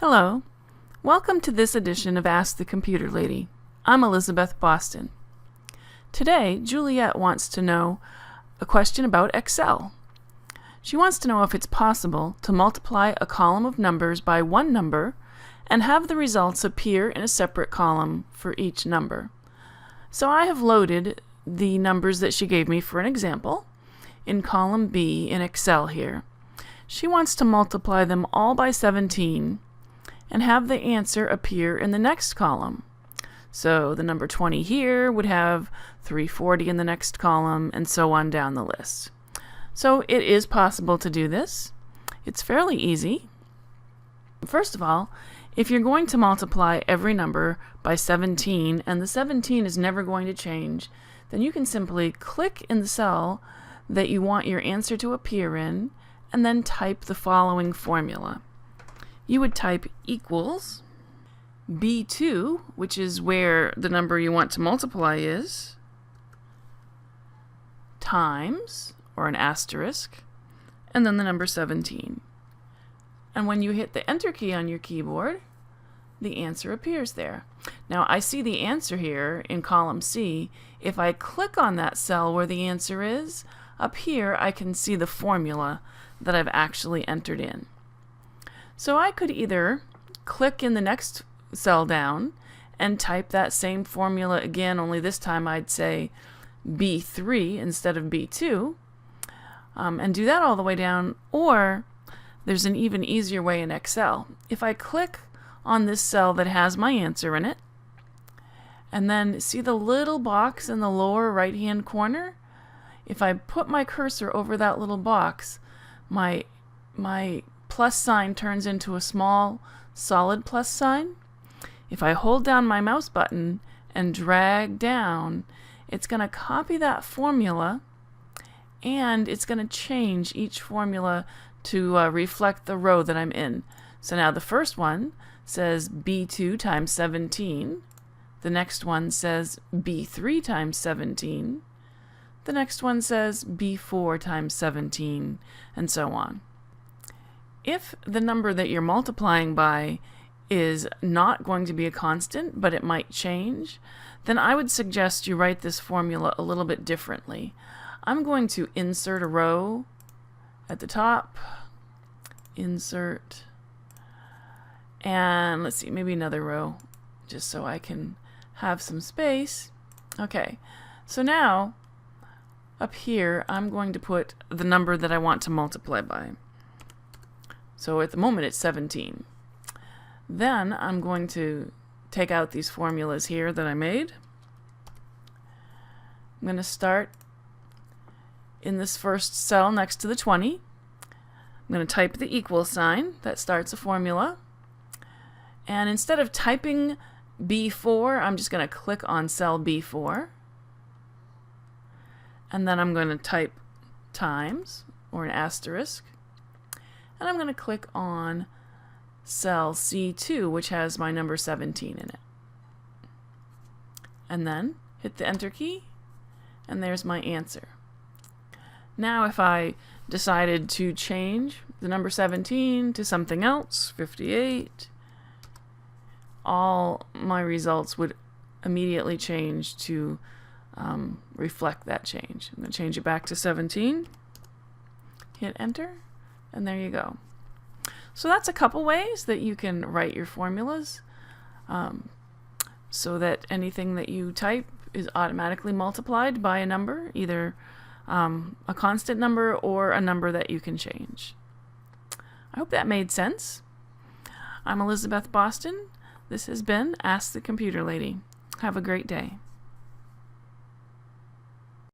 Hello. Welcome to this edition of Ask the Computer Lady. I'm Elizabeth Boston. Today, Juliet wants to know a question about Excel. She wants to know if it's possible to multiply a column of numbers by one number and have the results appear in a separate column for each number. So I have loaded the numbers that she gave me for an example in column B in Excel here. She wants to multiply them all by 17 and have the answer appear in the next column. So the number 20 here would have 340 in the next column, and so on down the list. So it is possible to do this. It's fairly easy. First of all, if you're going to multiply every number by 17, and the 17 is never going to change, then you can simply click in the cell that you want your answer to appear in, and then type the following formula. You would type equals B2, which is where the number you want to multiply is, times, or an asterisk, and then the number 17. And when you hit the Enter key on your keyboard, the answer appears there. Now I see the answer here in column C. If I click on that cell where the answer is, up here I can see the formula that I've actually entered in. So I could either click in the next cell down and type that same formula again, only this time I'd say B3 instead of B2, and do that all the way down, or there's an even easier way in Excel. If I click on this cell that has my answer in it, and then see the little box in the lower right hand corner, if I put my cursor over that little box, my plus sign turns into a small solid plus sign. If I hold down my mouse button and drag down, it's going to copy that formula, and it's going to change each formula to reflect the row that I'm in. So now the first one says B2 times 17. The next one says B3 times 17. The next one says B4 times 17, and so on. If the number that you're multiplying by is not going to be a constant, but it might change, then I would suggest you write this formula a little bit differently. I'm going to insert a row at the top, insert, and let's see, maybe another row, just so I can have some space. Okay, so now up here I'm going to put the number that I want to multiply by. So at the moment it's 17. Then I'm going to take out these formulas here that I made. I'm going to start in this first cell next to the 20. I'm going to type the equal sign. That starts a formula. And instead of typing B4, I'm just going to click on cell B4. And then I'm going to type times, or an asterisk. And I'm going to click on cell C2, which has my number 17 in it. And then hit the Enter key, and there's my answer. Now if I decided to change the number 17 to something else, 58, all my results would immediately change to reflect that change. I'm going to change it back to 17, hit Enter, and there you go. So that's a couple ways that you can write your formulas so that anything that you type is automatically multiplied by a number, either a constant number or a number that you can change. I hope that made sense. I'm Elizabeth Boston. This has been Ask the Computer Lady. Have a great day.